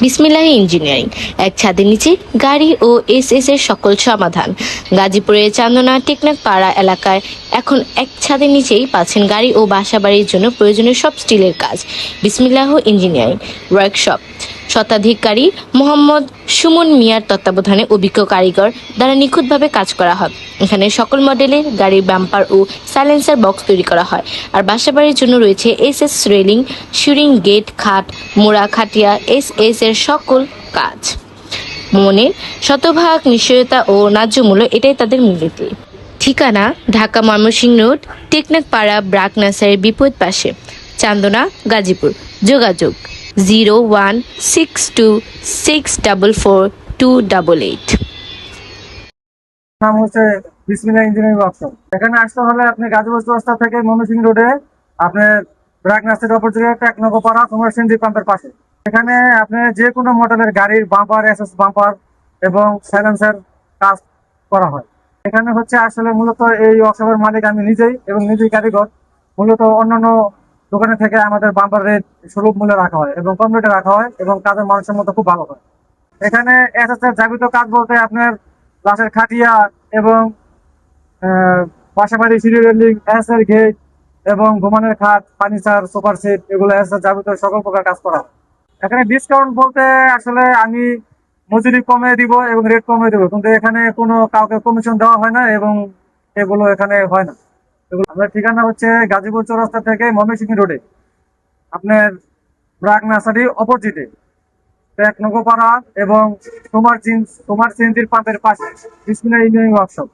বিসমিল্লাহ ইঞ্জিনিয়ারিং, এক ছাদের নিচে গাড়ি ও এসএস এর সকল সমাধান। গাজীপুরের চান্দনা টেকনাফ পাড়া এলাকায় এখন এক ছাদের নিচেই পাচ্ছেন গাড়ি ও বাসাবাড়ির জন্য প্রয়োজনীয় সব স্টিলের কাজ। বিসমিল্লাহ ইঞ্জিনিয়ারিং ওয়ার্কশপ শতাধিকারী মোহাম্মদ সুমন মিয়ার তত্ত্বাবধানে অভিজ্ঞ কারিগর দ্বারা নিখুঁতভাবে কাজ করা হয়। এখানে সকল মডেলের গাড়ির বাম্পার ও সাইলেন্সার বক্স তৈরি করা হয়। আর বাসাবাড়ির জন্য রয়েছে এসএস রেলিং, শিউরিং গেট, খাট, মোড়া, খাটিয়া, এসএস এর সকল কাজ। মনে শতভাগ নিশ্চয়তা ও ন্যায্য মূল্য, এটাই তাদের মূলনীতি। ঠিকানা: ঢাকা ময়মনসিংহ রোড, টেকনাফ পাড়া, ব্রাক নার্সারির বিপরীত পাশে, চান্দনা, গাজীপুর। যোগাযোগ 01626442888। নাম হচ্ছে বিসমিল্লাহ ইঞ্জিনিয়ারিং ওয়ার্কশপ। এখানে আসতে হলে আপনি গাজীপুর চৌরাস্তা থেকে ময়মনসিংহ রোডে আপনার ব্রাক নার্সারির অপোজিটে টেকনোপাড়া কমার্শিয়াল পাম্পের পাশে। এখানে আপনি যে কোনো মডেলের গাড়ির বাম্পার, এসএস বাম্পার এবং সাইলেন্সার কাজ করা হয়। এখানে হচ্ছে আসলে মূলত এই ওয়ার্কশপের মালিক আমি নিজেই এবং নিজেই কারিগর। মূলত অন্যান্য দোকানে থেকে আমাদের বাম্পার রেট সুলভ মূল্যে রাখা হয় এবং কম রেটে রাখা হয় এবং কাজের মানুষের মতো খুব ভালো হয়। এখানে এসএস এর যাবিত কাজ বলতে আপনার লাশের খাটিয়া এবং বাসাবাড়ি সিঁড়ি রেলিং, এসএর গেট এবং ঘুমানোর খাট, ফার্নিচার, সোফার সেট, এগুলো এসএর যাবতীয় সকল প্রকার কাজ করা হয়। এখানে ডিসকাউন্ট বলতে আসলে আমি মজুরি কমে দিব এবং রেট কমে দেবো, কিন্তু এখানে কোনো কাউকে কমিশন দেওয়া হয় না এবং এগুলো এখানে হয় না। এগুলো আমাদের ঠিকানা হচ্ছে গাজীপুর চৌরাস্তা থেকে ময়মনসিংহ রোডে, আপনার ব্রাক নার্সারি অপোজিটে টেকনোপাড়া এবং তোমার সিএনজির পাম্পের পাশে বিসমিল্লাহ ইঞ্জিনিয়ারিং ওয়ার্কশপ।